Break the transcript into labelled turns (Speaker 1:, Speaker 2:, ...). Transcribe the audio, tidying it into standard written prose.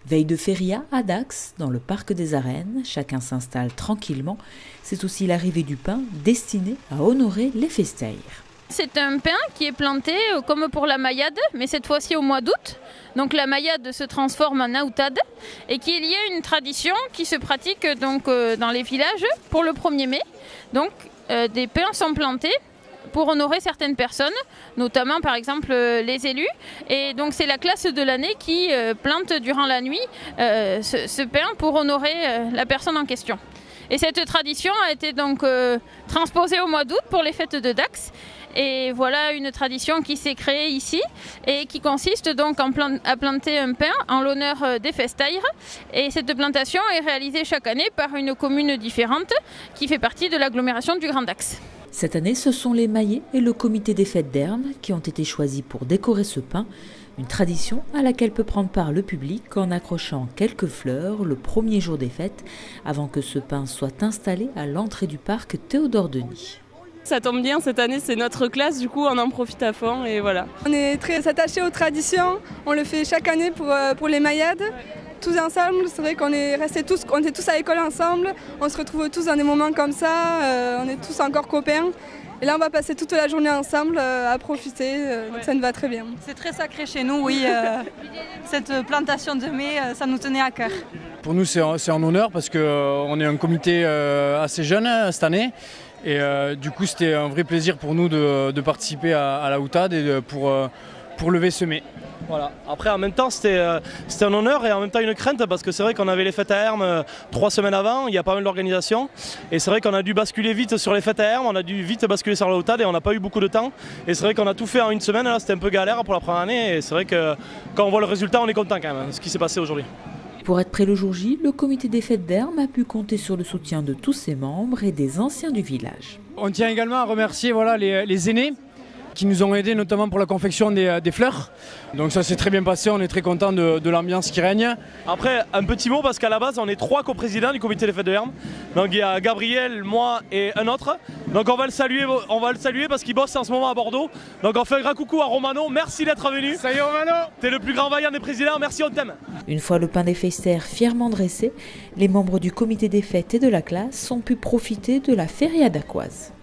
Speaker 1: Veille de feria à Dax, dans le parc des Arènes, chacun s'installe tranquillement. C'est aussi l'arrivée du pain destiné à honorer les festaires.
Speaker 2: C'est un pain qui est planté comme pour la maillade, mais cette fois-ci au mois d'août. Donc la maillade se transforme en aoutade et qui est liée à une tradition qui se pratique donc, dans les villages pour le 1er mai. Donc des pains sont plantés pour honorer certaines personnes, notamment par exemple les élus. Et donc c'est la classe de l'année qui plante durant la nuit ce pain pour honorer la personne en question. Et cette tradition a été donc transposée au mois d'août pour les fêtes de Dax. Et voilà une tradition qui s'est créée ici et qui consiste donc à planter un pin en l'honneur des festaires. Et cette plantation est réalisée chaque année par une commune différente qui fait partie de l'agglomération du Grand Dax.
Speaker 1: Cette année, ce sont les Maillets et le comité des fêtes d'Herne qui ont été choisis pour décorer ce pain. Une tradition à laquelle peut prendre part le public en accrochant quelques fleurs le 1er jour des fêtes avant que ce pain soit installé à l'entrée du parc Théodore-Denis.
Speaker 3: Ça tombe bien, cette année c'est notre classe, du coup on en profite à fond et voilà.
Speaker 4: On est très attachés aux traditions, on le fait chaque année pour les maillades. Tous ensemble, c'est vrai qu'on est restés tous à l'école ensemble, on se retrouve tous dans des moments comme ça, on est tous encore copains. Et là on va passer toute la journée ensemble à profiter, donc ça nous va très bien.
Speaker 5: C'est très sacré chez nous, oui, cette plantation de mai, ça nous tenait à cœur.
Speaker 6: Pour nous c'est un honneur parce qu'on est un comité assez jeune cette année. Et du coup, c'était un vrai plaisir pour nous de participer à la Outade et pour lever ce mai.
Speaker 7: Voilà. Après, en même temps, c'était un honneur et en même temps une crainte parce que c'est vrai qu'on avait les fêtes à Hermes 3 semaines avant, il y a pas mal d'organisations. Et c'est vrai qu'on a dû basculer vite sur les fêtes à Hermes, on a dû vite basculer sur la Outade et on n'a pas eu beaucoup de temps. Et c'est vrai qu'on a tout fait en une semaine, là, c'était un peu galère pour la première année. Et c'est vrai que quand on voit le résultat, on est content quand même de ce qui s'est passé aujourd'hui.
Speaker 1: Pour être prêt le jour J, le comité des fêtes d'Herne a pu compter sur le soutien de tous ses membres et des anciens du village.
Speaker 6: On tient également à remercier les aînés qui nous ont aidés notamment pour la confection des fleurs. Donc ça s'est très bien passé, on est très content de l'ambiance qui règne.
Speaker 7: Après, un petit mot parce qu'à la base, on est 3 coprésidents du comité des fêtes de Hermes. Donc il y a Gabriel, moi et un autre. Donc on va le saluer parce qu'il bosse en ce moment à Bordeaux. Donc on fait un grand coucou à Romano, merci d'être venu.
Speaker 6: Salut Romano!
Speaker 7: T'es le plus grand vaillant des présidents, merci, on t'aime.
Speaker 1: Une fois le pain des festaires fièrement dressé, les membres du comité des fêtes et de la classe ont pu profiter de la feria dacoise.